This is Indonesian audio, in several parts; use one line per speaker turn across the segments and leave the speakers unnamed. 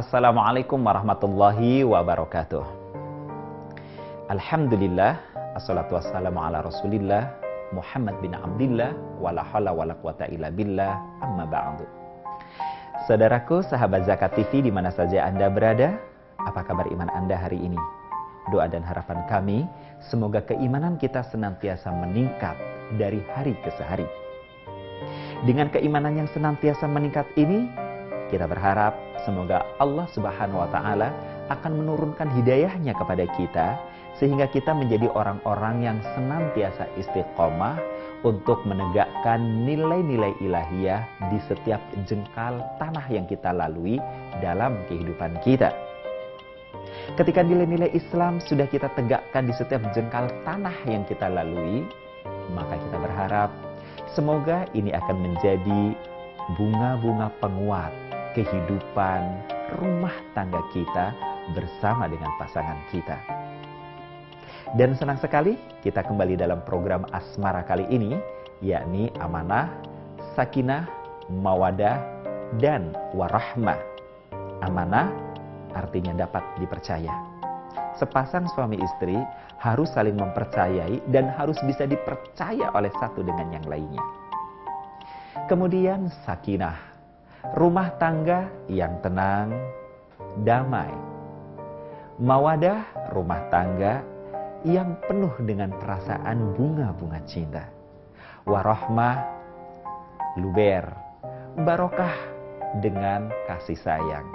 Assalamualaikum warahmatullahi wabarakatuh. Alhamdulillah, assalatu wassalamu ala rasulillah, Muhammad bin Abdillah, wala hawla wala quwata illa billah, amma ba'du. Saudaraku, sahabat Zakat TV di mana saja Anda berada, apa kabar iman Anda hari ini? Doa dan harapan kami, semoga keimanan kita senantiasa meningkat dari hari ke hari. Dengan keimanan yang senantiasa meningkat ini, kita berharap semoga Allah Subhanahu wa Ta'ala akan menurunkan hidayahnya kepada kita, sehingga kita menjadi orang-orang yang senantiasa istiqomah untuk menegakkan nilai-nilai ilahiyah di setiap jengkal tanah yang kita lalui dalam kehidupan kita. Ketika nilai-nilai Islam sudah kita tegakkan di setiap jengkal tanah yang kita lalui, maka kita berharap semoga ini akan menjadi bunga-bunga penguat kehidupan rumah tangga kita bersama dengan pasangan kita. Dan senang sekali kita kembali dalam program Asmara kali ini, yakni amanah, sakinah, mawadah, dan warahmah. Amanah artinya dapat dipercaya. Sepasang suami istri harus saling mempercayai dan harus bisa dipercaya oleh satu dengan yang lainnya. Kemudian sakinah, rumah tangga yang tenang, damai. Mawadah, rumah tangga yang penuh dengan perasaan bunga-bunga cinta. Warahmah, luber, barokah dengan kasih sayang.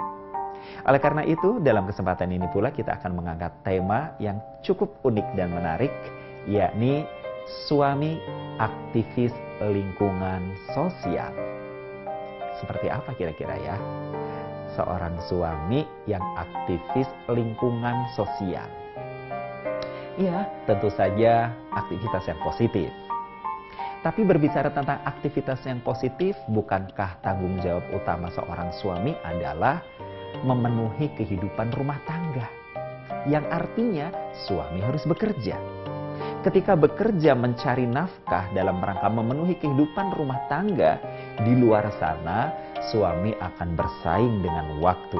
Oleh karena itu, dalam kesempatan ini pula kita akan mengangkat tema yang cukup unik dan menarik, yakni suami aktivis lingkungan sosial. Seperti apa kira-kira ya? Seorang suami yang aktivis lingkungan sosial. Ya, tentu saja aktivitas yang positif. Tapi berbicara tentang aktivitas yang positif, bukankah tanggung jawab utama seorang suami adalah memenuhi kehidupan rumah tangga? Yang artinya suami harus bekerja. Ketika bekerja mencari nafkah dalam rangka memenuhi kehidupan rumah tangga, di luar sana suami akan bersaing dengan waktu.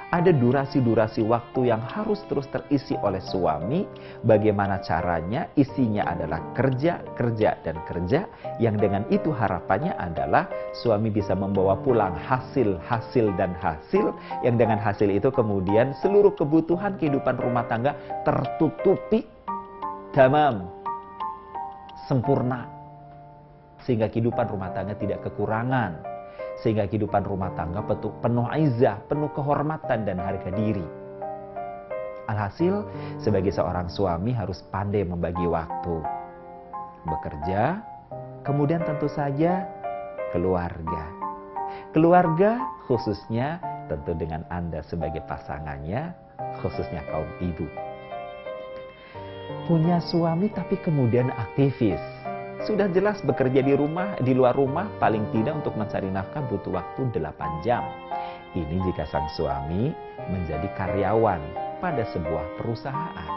Ada durasi-durasi waktu yang harus terus terisi oleh suami. Bagaimana caranya? Isinya adalah kerja, kerja, dan kerja. Yang dengan itu harapannya adalah suami bisa membawa pulang hasil, dan hasil. Yang dengan hasil itu kemudian seluruh kebutuhan kehidupan rumah tangga tertutupi. Tamam, sempurna, sehingga kehidupan rumah tangga tidak kekurangan, sehingga kehidupan rumah tangga penuh izzah, penuh kehormatan dan harga diri. Alhasil, sebagai seorang suami harus pandai membagi waktu, bekerja, kemudian tentu saja keluarga. Keluarga khususnya tentu dengan Anda sebagai pasangannya, khususnya kaum ibu. Punya suami tapi kemudian aktivis. Sudah jelas bekerja di rumah, di luar rumah paling tidak untuk mencari nafkah butuh waktu 8 jam. Ini jika sang suami menjadi karyawan pada sebuah perusahaan.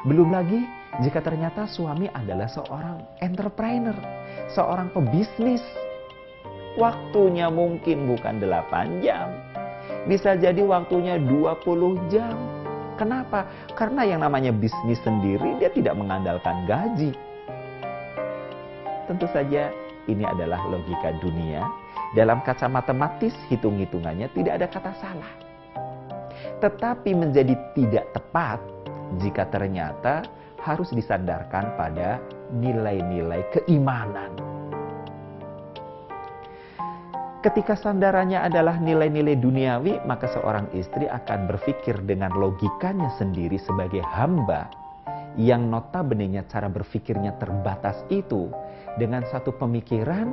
Belum lagi jika ternyata suami adalah seorang entrepreneur, seorang pebisnis. Waktunya mungkin bukan 8 jam. Bisa jadi waktunya 20 jam. Kenapa? Karena yang namanya bisnis sendiri dia tidak mengandalkan gaji. Tentu saja ini adalah logika dunia. Dalam kaca matematis hitung-hitungannya tidak ada kata salah. Tetapi menjadi tidak tepat jika ternyata harus disandarkan pada nilai-nilai keimanan. Ketika sandarannya adalah nilai-nilai duniawi, maka seorang istri akan berpikir dengan logikanya sendiri sebagai hamba yang notabenenya cara berpikirnya terbatas itu dengan satu pemikiran,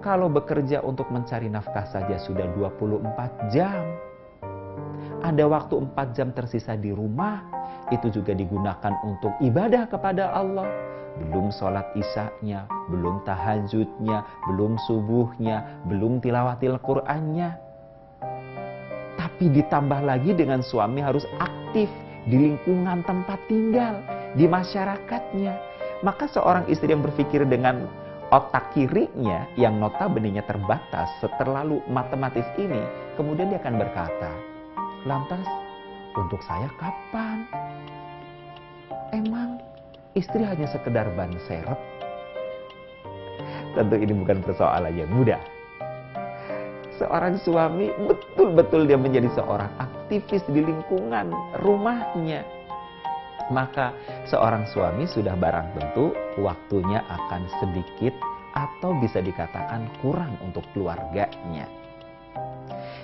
kalau bekerja untuk mencari nafkah saja sudah 24 jam. Ada waktu 4 jam tersisa di rumah, itu juga digunakan untuk ibadah kepada Allah. Belum sholat isya-nya, belum tahajudnya, belum subuhnya, belum tilawatil Qur'annya. Tapi ditambah lagi dengan suami harus aktif di lingkungan tempat tinggal, di masyarakatnya. Maka seorang istri yang berpikir dengan otak kirinya yang notabene-nya terbatas, terlalu matematis ini, kemudian dia akan berkata, lantas untuk saya kapan? Emang istri hanya sekedar ban serep? Tentu ini bukan persoalan yang mudah. Seorang suami betul-betul dia menjadi seorang aktivis di lingkungan rumahnya. Maka seorang suami sudah barang tentu waktunya akan sedikit atau bisa dikatakan kurang untuk keluarganya.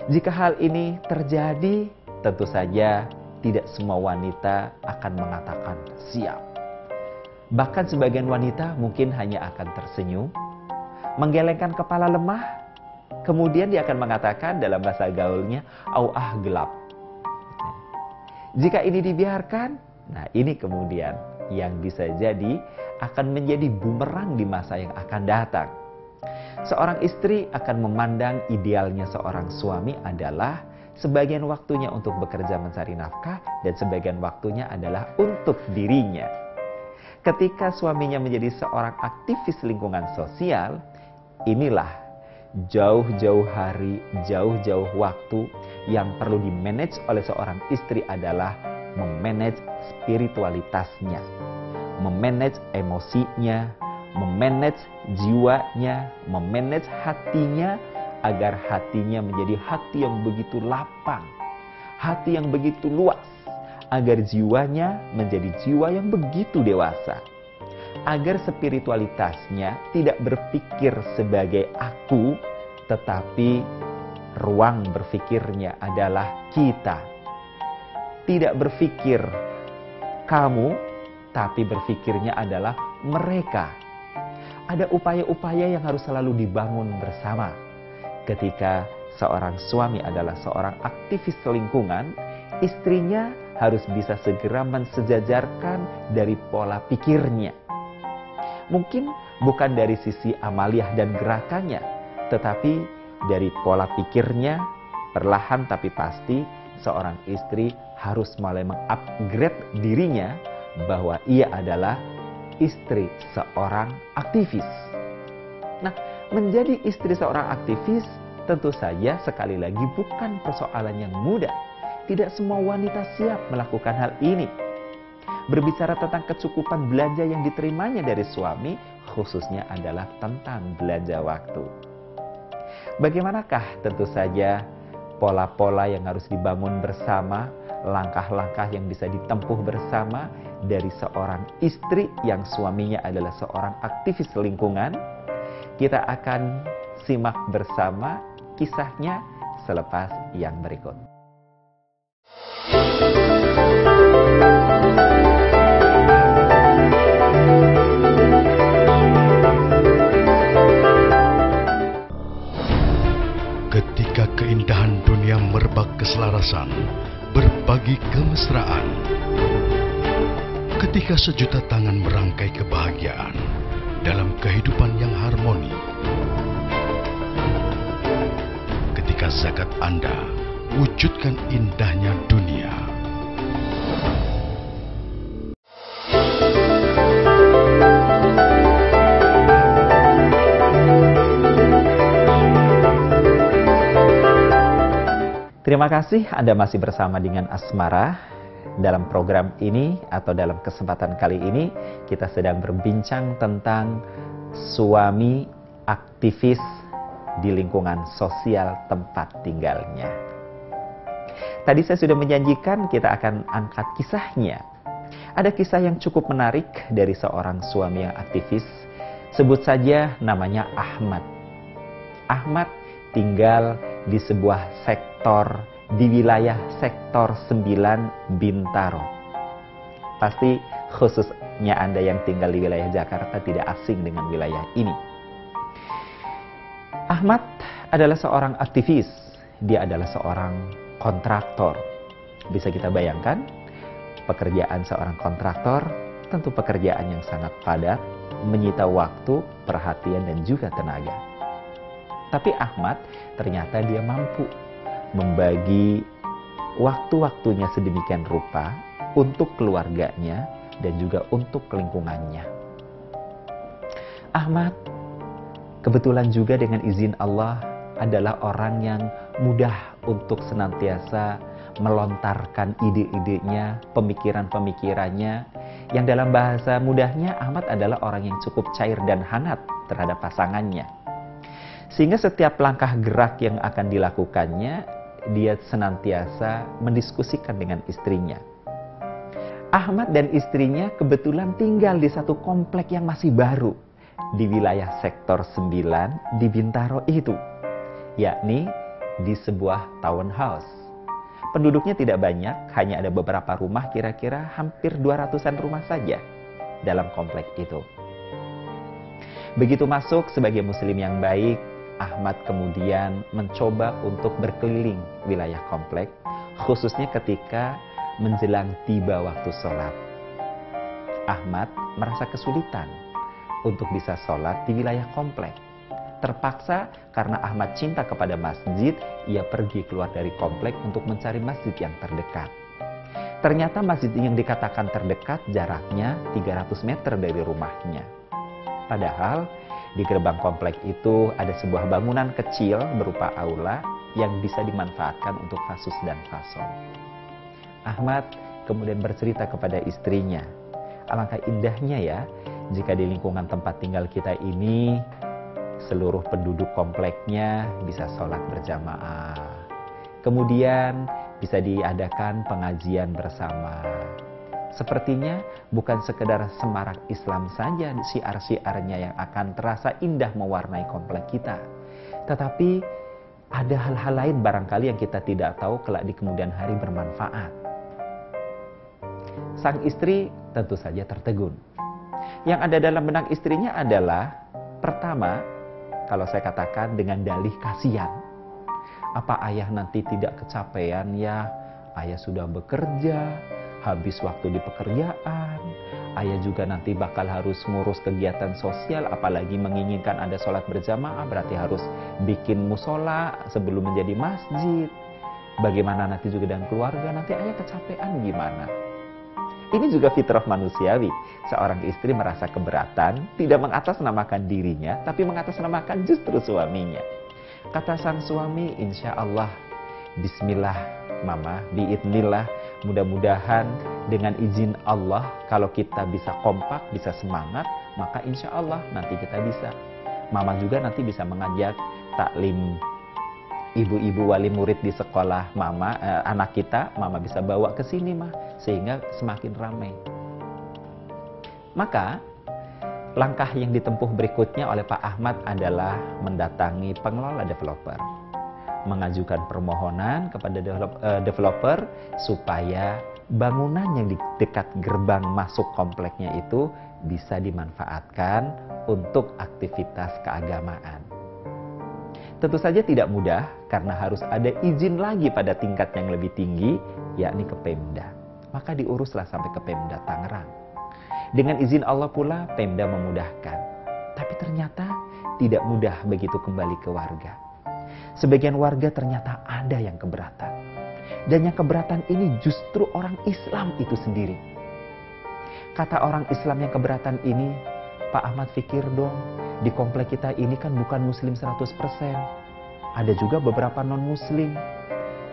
Jika hal ini terjadi, tentu saja tidak semua wanita akan mengatakan siap. Bahkan sebagian wanita mungkin hanya akan tersenyum, menggelengkan kepala lemah, kemudian dia akan mengatakan dalam bahasa gaulnya, gelap. Jika ini dibiarkan, nah ini kemudian yang bisa jadi akan menjadi bumerang di masa yang akan datang. Seorang istri akan memandang idealnya seorang suami adalah sebagian waktunya untuk bekerja mencari nafkah dan sebagian waktunya adalah untuk dirinya. Ketika suaminya menjadi seorang aktivis lingkungan sosial, inilah jauh-jauh hari, jauh-jauh waktu yang perlu dimanage oleh seorang istri adalah memanage spiritualitasnya, memanage emosinya, memanage jiwanya, memanage hatinya agar hatinya menjadi hati yang begitu lapang, hati yang begitu luas, agar jiwanya menjadi jiwa yang begitu dewasa. Agar spiritualitasnya tidak berpikir sebagai aku, tetapi ruang berpikirnya adalah kita. Tidak berpikir kamu, tapi berpikirnya adalah mereka. Ada upaya-upaya yang harus selalu dibangun bersama. Ketika seorang suami adalah seorang aktivis lingkungan, istrinya harus bisa segera mensejajarkan dari pola pikirnya. Mungkin bukan dari sisi amaliah dan gerakannya, tetapi dari pola pikirnya, perlahan tapi pasti seorang istri harus mulai mengupgrade dirinya bahwa ia adalah istri seorang aktivis. Nah, menjadi istri seorang aktivis tentu saja sekali lagi bukan persoalan yang mudah. Tidak semua wanita siap melakukan hal ini. Berbicara tentang kecukupan belanja yang diterimanya dari suami, khususnya adalah tentang belanja waktu. Bagaimanakah tentu saja pola-pola yang harus dibangun bersama, langkah-langkah yang bisa ditempuh bersama dari seorang istri yang suaminya adalah seorang aktivis lingkungan? Kita akan simak bersama kisahnya selepas yang berikut.
Ketika keindahan dunia merebak keselarasan, berbagi kemesraan. Ketika sejuta tangan merangkai kebahagiaan dalam kehidupan yang harmoni. Ketika zakat Anda wujudkan indahnya dunia.
Terima kasih Anda masih bersama dengan Asmara. Dalam program ini atau dalam kesempatan kali ini kita sedang berbincang tentang suami aktivis di lingkungan sosial tempat tinggalnya. Tadi saya sudah menjanjikan kita akan angkat kisahnya. Ada kisah yang cukup menarik dari seorang suami yang aktivis. Sebut saja namanya Ahmad. Ahmad tinggal di sebuah sektor di wilayah sektor 9 Bintaro. Pasti khususnya Anda yang tinggal di wilayah Jakarta tidak asing dengan wilayah ini. Ahmad adalah seorang aktivis. Dia adalah seorang kontraktor. Bisa kita bayangkan, pekerjaan seorang kontraktor tentu pekerjaan yang sangat padat, menyita waktu, perhatian, dan juga tenaga. Tapi Ahmad ternyata dia mampu membagi waktu-waktunya sedemikian rupa untuk keluarganya dan juga untuk lingkungannya. Ahmad Kebetulan juga dengan izin Allah adalah orang yang mudah untuk senantiasa melontarkan ide-idenya, pemikiran-pemikirannya, yang dalam bahasa mudahnya Ahmad adalah orang yang cukup cair dan hangat terhadap pasangannya. Sehingga setiap langkah gerak yang akan dilakukannya, dia senantiasa mendiskusikan dengan istrinya. Ahmad dan istrinya kebetulan tinggal di satu komplek yang masih baru di wilayah sektor 9 di Bintaro itu, yakni di sebuah townhouse. Penduduknya tidak banyak, hanya ada beberapa rumah, kira-kira hampir 200-an rumah saja dalam komplek itu. Begitu masuk sebagai muslim yang baik, Ahmad kemudian mencoba untuk berkeliling wilayah komplek, khususnya ketika menjelang tiba waktu sholat. Ahmad merasa kesulitan untuk bisa sholat di wilayah komplek. Terpaksa karena Ahmad cinta kepada masjid, ia pergi keluar dari komplek untuk mencari masjid yang terdekat. Ternyata masjid yang dikatakan terdekat jaraknya 300 meter dari rumahnya. Padahal di gerbang komplek itu ada sebuah bangunan kecil berupa aula yang bisa dimanfaatkan untuk khasus dan fason. Ahmad kemudian bercerita kepada istrinya, alangkah indahnya ya jika di lingkungan tempat tinggal kita ini seluruh penduduk kompleknya bisa sholat berjamaah. Kemudian bisa diadakan pengajian bersama. Sepertinya bukan sekedar semarak Islam saja syiar-syiarnya yang akan terasa indah mewarnai komplek kita. Tetapi ada hal-hal lain barangkali yang kita tidak tahu kelak di kemudian hari bermanfaat. Sang istri tentu saja tertegun. Yang ada dalam benak istrinya adalah, pertama, kalau saya katakan dengan dalih kasihan. Apa ayah nanti tidak kecapean ya? Ayah sudah bekerja, habis waktu di pekerjaan. Ayah juga nanti bakal harus ngurus kegiatan sosial, apalagi menginginkan ada sholat berjamaah, berarti harus bikin musola sebelum menjadi masjid. Bagaimana nanti juga dengan keluarga, nanti ayah kecapean gimana? Ini juga fitrah manusiawi. Seorang istri merasa keberatan, tidak mengatasnamakan dirinya, tapi mengatasnamakan justru suaminya. Kata sang suami, insya Allah, bismillah mama, biidnillah, mudah-mudahan dengan izin Allah, kalau kita bisa kompak, bisa semangat, maka insya Allah nanti kita bisa. Mama juga nanti bisa mengajak taklim ibu-ibu wali murid di sekolah mama, anak kita, mama bisa bawa ke sini mah, sehingga semakin ramai. Maka langkah yang ditempuh berikutnya oleh Pak Ahmad adalah mendatangi pengelola developer, mengajukan permohonan kepada developer supaya bangunan yang di dekat gerbang masuk kompleknya itu bisa dimanfaatkan untuk aktivitas keagamaan. Tentu saja tidak mudah karena harus ada izin lagi pada tingkat yang lebih tinggi, yakni ke Pemda. Maka diuruslah sampai ke Pemda Tangerang. Dengan izin Allah pula Pemda memudahkan. Tapi ternyata tidak mudah begitu kembali ke warga. Sebagian warga ternyata ada yang keberatan. Dan yang keberatan ini justru orang Islam itu sendiri. Kata orang Islam yang keberatan ini, Pak Ahmad pikir dong, di komplek kita ini kan bukan muslim 100%. Ada juga beberapa non-muslim.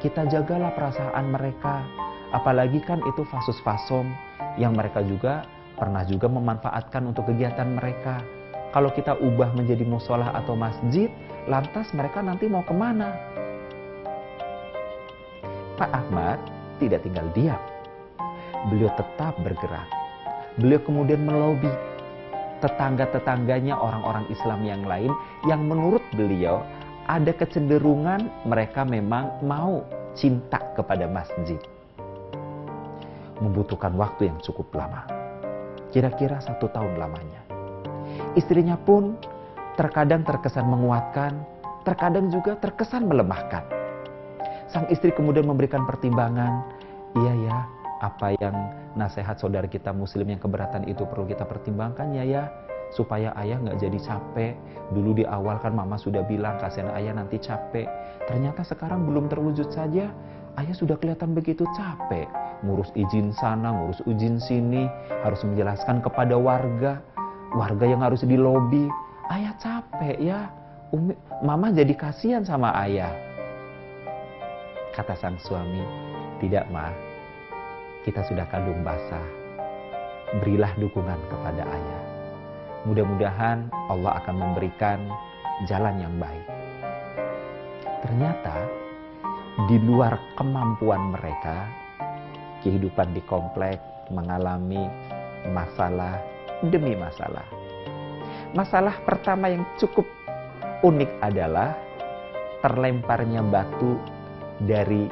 Kita jagalah perasaan mereka. Apalagi kan itu fasus-fasom yang mereka juga pernah juga memanfaatkan untuk kegiatan mereka. Kalau kita ubah menjadi musola atau masjid, lantas mereka nanti mau kemana? Pak Ahmad tidak tinggal diam. Beliau tetap bergerak. Beliau kemudian melobi tetangga-tetangganya, orang-orang Islam yang lain yang menurut beliau ada kecenderungan mereka memang mau cinta kepada masjid. Membutuhkan waktu yang cukup lama, kira-kira 1 tahun lamanya. Istrinya pun terkadang terkesan menguatkan, terkadang juga terkesan melemahkan. Sang istri kemudian memberikan pertimbangan, iya ya, apa yang nasihat saudara kita muslim yang keberatan itu perlu kita pertimbangkan ya, supaya ayah nggak jadi capek. Dulu di awal kan mama sudah bilang kasihan ayah nanti capek. Ternyata sekarang belum terwujud saja, ayah sudah kelihatan begitu capek. Ngurus izin sana, ngurus izin sini, harus menjelaskan kepada warga yang harus dilobi. ayah capek ya, mama jadi kasihan sama ayah. Kata sang suami, tidak Ma, kita sudah kandung basah, berilah dukungan kepada ayah. Mudah-mudahan Allah akan memberikan jalan yang baik. Ternyata di luar kemampuan mereka, kehidupan di komplek mengalami masalah demi masalah. Masalah pertama yang cukup unik adalah terlemparnya batu dari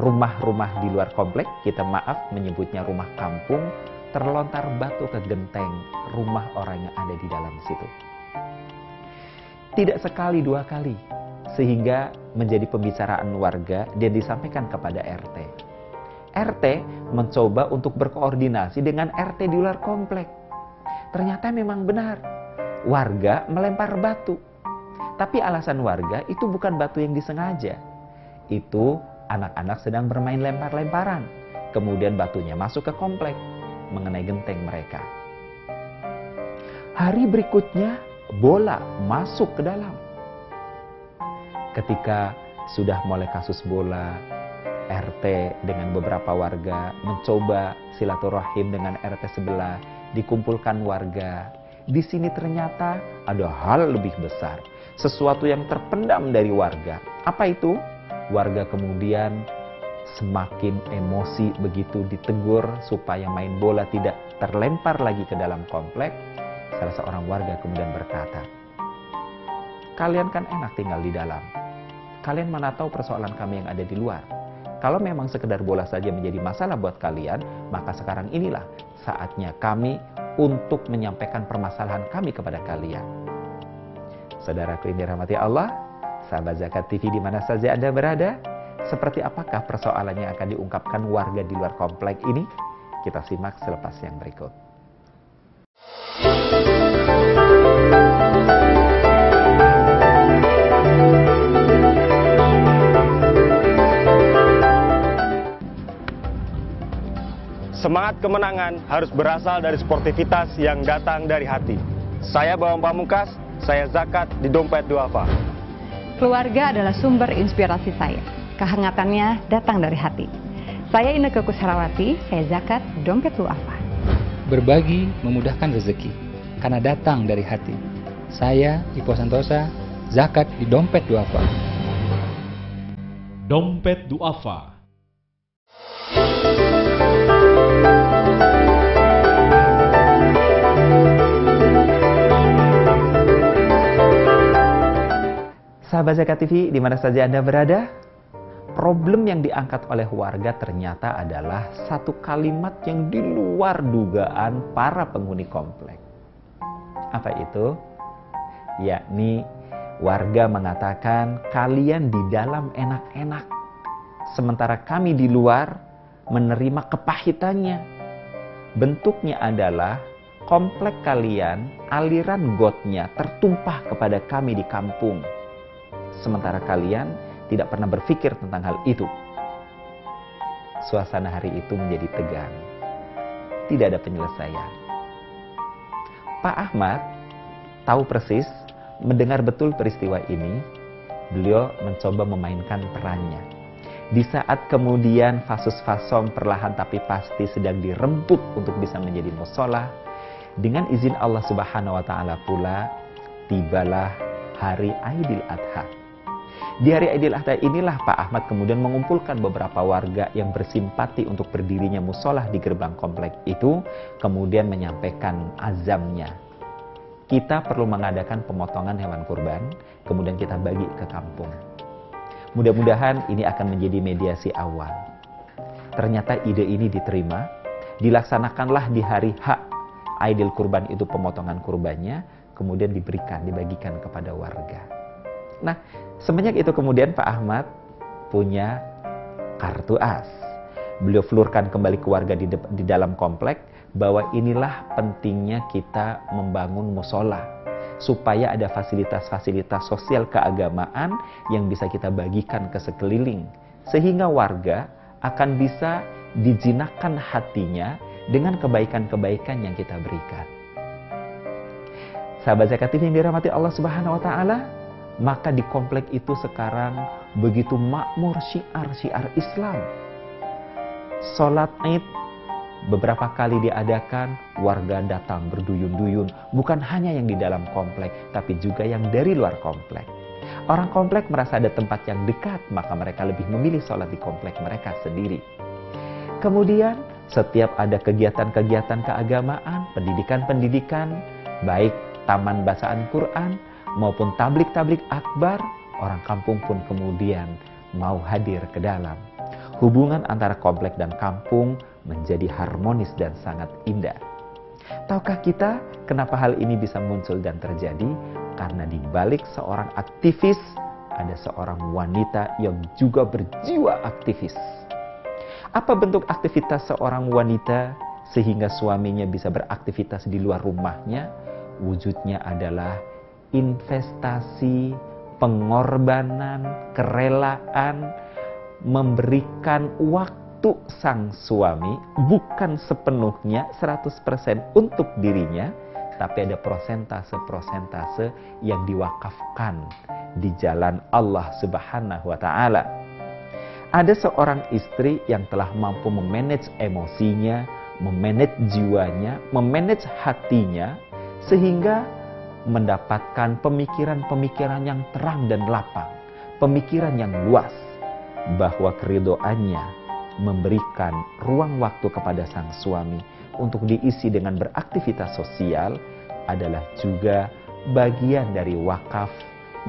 rumah-rumah di luar komplek, kita maaf menyebutnya rumah kampung, terlontar batu ke genteng rumah orang yang ada di dalam situ. Tidak sekali dua kali, sehingga menjadi pembicaraan warga dan disampaikan kepada RT. RT mencoba untuk berkoordinasi dengan RT di luar komplek. Ternyata memang benar, warga melempar batu. Tapi alasan warga itu bukan batu yang disengaja. Itu anak-anak sedang bermain lempar-lemparan. Kemudian batunya masuk ke komplek, mengenai genteng mereka. Hari berikutnya, bola masuk ke dalam. Ketika sudah mulai kasus bola, RT dengan beberapa warga mencoba silaturahim dengan RT sebelah, dikumpulkan warga. Di sini ternyata ada hal lebih besar, sesuatu yang terpendam dari warga. Apa itu? Warga kemudian semakin emosi begitu ditegur supaya main bola tidak terlempar lagi ke dalam komplek. Salah seorang warga kemudian berkata, "Kalian kan enak tinggal di dalam. Kalian mana tahu persoalan kami yang ada di luar. Kalau memang sekedar bola saja menjadi masalah buat kalian, maka sekarang inilah saatnya kami untuk menyampaikan permasalahan kami kepada kalian." Saudaraku yang dirahmati Allah, sahabat Zakat TV di mana saja Anda berada, seperti apakah persoalan yang akan diungkapkan warga di luar komplek ini? Kita simak selepas yang berikut.
Semangat kemenangan harus berasal dari sportivitas yang datang dari hati. Saya Bambang Pamungkas, saya zakat di Dompet Duafa.
Keluarga adalah sumber inspirasi saya. Kehangatannya datang dari hati. Saya Inneke Kusharawati, saya zakat di Dompet Duafa.
Berbagi memudahkan rezeki, karena datang dari hati. Saya Ipo Santosa, zakat di Dompet Duafa.
Dompet Duafa.
Sahabat Zakat TV, di mana saja Anda berada, problem yang diangkat oleh warga ternyata adalah satu kalimat yang di luar dugaan para penghuni komplek. Apa itu? Yakni warga mengatakan, kalian di dalam enak-enak, sementara kami di luar menerima kepahitannya. Bentuknya adalah komplek kalian, aliran gotnya tertumpah kepada kami di kampung. Sementara kalian tidak pernah berpikir tentang hal itu. Suasana hari itu menjadi tegang. Tidak ada penyelesaian. Pak Ahmad tahu persis, mendengar betul peristiwa ini, beliau mencoba memainkan perannya. Di saat kemudian Fasus Fasom perlahan tapi pasti sedang dirembuk untuk bisa menjadi mushola, dengan izin Allah Subhanahu wa Ta'ala pula, tibalah hari Aidil Adha. Di hari Aidil Adha inilah Pak Ahmad kemudian mengumpulkan beberapa warga yang bersimpati untuk berdirinya musholah di gerbang komplek itu, kemudian menyampaikan azamnya. Kita perlu mengadakan pemotongan hewan kurban, kemudian kita bagi ke kampung. Mudah-mudahan ini akan menjadi mediasi awal. Ternyata ide ini diterima, dilaksanakanlah di hari H Aidil Kurban itu pemotongan kurbannya, kemudian dibagikan kepada warga. Nah, semenjak itu kemudian Pak Ahmad punya kartu as. Beliau flurkan kembali ke warga di dalam komplek bahwa inilah pentingnya kita membangun mushola, supaya ada fasilitas-fasilitas sosial keagamaan yang bisa kita bagikan ke sekeliling, sehingga warga akan bisa dijinakkan hatinya dengan kebaikan-kebaikan yang kita berikan. Sahabat Zakat TV yang dirahmati Allah Subhanahu wa taala, maka di komplek itu sekarang begitu makmur syiar-syiar Islam. Sholat Id beberapa kali diadakan, warga datang berduyun-duyun, bukan hanya yang di dalam komplek, tapi juga yang dari luar komplek. Orang komplek merasa ada tempat yang dekat, maka mereka lebih memilih sholat di komplek mereka sendiri. Kemudian, setiap ada kegiatan-kegiatan keagamaan, pendidikan-pendidikan, baik taman bacaan Quran maupun tablik-tablik akbar, orang kampung pun kemudian mau hadir ke dalam. Hubungan antara komplek dan kampung menjadi harmonis dan sangat indah. Tahukah kita kenapa hal ini bisa muncul dan terjadi? Karena di balik seorang aktivis ada seorang wanita yang juga berjiwa aktivis. Apa bentuk aktivitas seorang wanita sehingga suaminya bisa beraktivitas di luar rumahnya? Wujudnya adalah investasi, pengorbanan, kerelaan, memberikan waktu sang suami bukan sepenuhnya 100% untuk dirinya, tapi ada persentase yang diwakafkan di jalan Allah Subhanahu wa taala. Ada seorang istri yang telah mampu memanage emosinya, memanage jiwanya, memanage hatinya, sehingga mendapatkan pemikiran-pemikiran yang terang dan lapang, pemikiran yang luas, bahwa keridoannya memberikan ruang waktu kepada sang suami untuk diisi dengan beraktivitas sosial adalah juga bagian dari wakaf,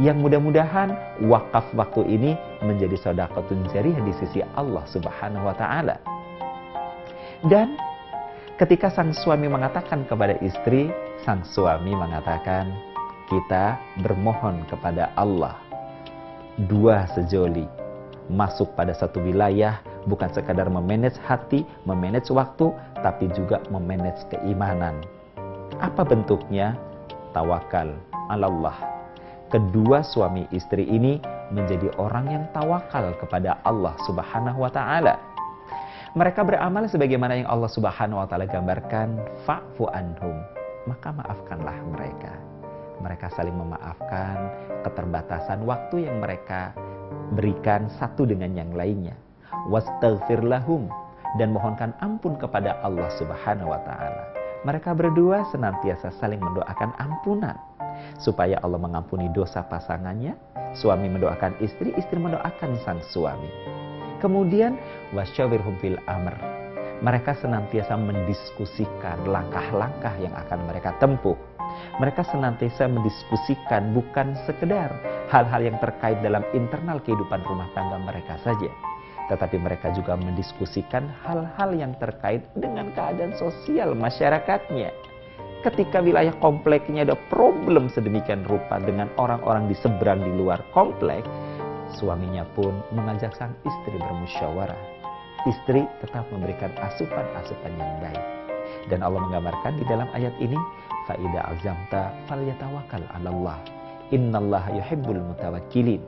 yang mudah-mudahan wakaf waktu ini menjadi sedekahun jariyah di sisi Allah Subhanahu wa taala. Dan ketika sang suami mengatakan kepada istri, sang suami mengatakan, kita bermohon kepada Allah, dua sejoli, masuk pada satu wilayah, bukan sekadar memanage hati, memanage waktu, tapi juga memanage keimanan. Apa bentuknya? Tawakal alallah. Kedua suami istri ini menjadi orang yang tawakal kepada Allah Subhanahu wa taala. Mereka beramal sebagaimana yang Allah Subhanahu wa taala gambarkan, fa'fu anhum, maka maafkanlah mereka. Mereka saling memaafkan keterbatasan waktu yang mereka berikan satu dengan yang lainnya. Wastaghfir lahum, dan mohonkan ampun kepada Allah Subhanahu wa taala. Mereka berdua senantiasa saling mendoakan ampunan supaya Allah mengampuni dosa pasangannya. Suami mendoakan istri, istri mendoakan sang suami. Kemudian wasyawirhum fil amr. Mereka senantiasa mendiskusikan langkah-langkah yang akan mereka tempuh. Mereka senantiasa mendiskusikan bukan sekedar hal-hal yang terkait dalam internal kehidupan rumah tangga mereka saja, tetapi mereka juga mendiskusikan hal-hal yang terkait dengan keadaan sosial masyarakatnya. Ketika wilayah kompleknya ada problem sedemikian rupa dengan orang-orang di seberang di luar komplek, suaminya pun mengajak sang istri bermusyawarah. Istri tetap memberikan asupan-asupan yang baik. Dan Allah menggambarkan di dalam ayat ini, faida azamta falyatawakkal 'alallah. Innallaha yuhibbul mutawakkilin.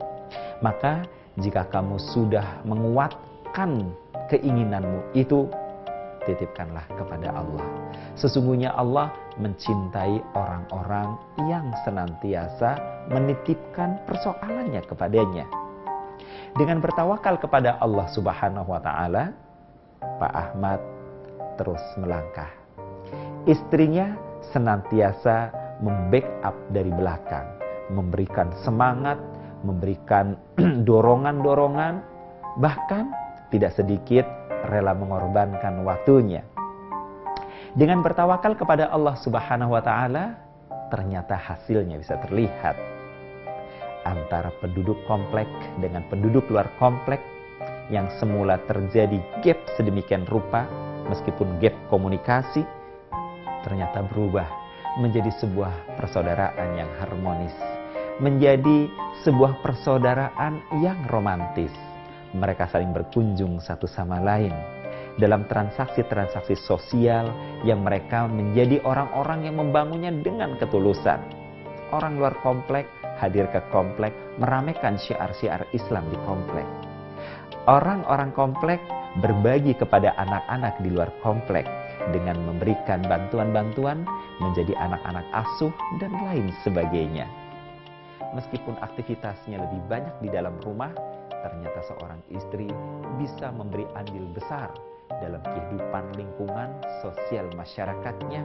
Maka jika kamu sudah menguatkan keinginanmu itu, titipkanlah kepada Allah. Sesungguhnya Allah mencintai orang-orang yang senantiasa menitipkan persoalannya kepadanya. Dengan bertawakal kepada Allah Subhanahu wa taala, Pak Ahmad terus melangkah. Istrinya senantiasa membackup dari belakang, memberikan semangat, memberikan dorongan-dorongan, bahkan tidak sedikit rela mengorbankan waktunya. Dengan bertawakal kepada Allah Subhanahu wa taala, ternyata hasilnya bisa terlihat. Antara penduduk komplek dengan penduduk luar komplek yang semula terjadi gap sedemikian rupa, meskipun gap komunikasi, ternyata berubah menjadi sebuah persaudaraan yang harmonis, menjadi sebuah persaudaraan yang romantis. Mereka saling berkunjung satu sama lain dalam transaksi-transaksi sosial yang mereka menjadi orang-orang yang membangunnya dengan ketulusan. Orang luar komplek hadir ke komplek, meramaikan syiar-syiar Islam di komplek. Orang-orang komplek berbagi kepada anak-anak di luar komplek. dengan memberikan bantuan-bantuan, menjadi anak-anak asuh, dan lain sebagainya. Meskipun aktivitasnya lebih banyak di dalam rumah, ternyata seorang istri bisa memberi andil besar dalam kehidupan lingkungan sosial masyarakatnya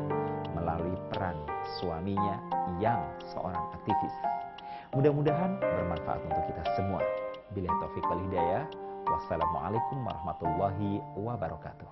melalui peran suaminya yang seorang aktivis. Mudah-mudahan bermanfaat untuk kita semua. Billahi taufiq wal hidayah. Wassalamualaikum warahmatullahi wabarakatuh.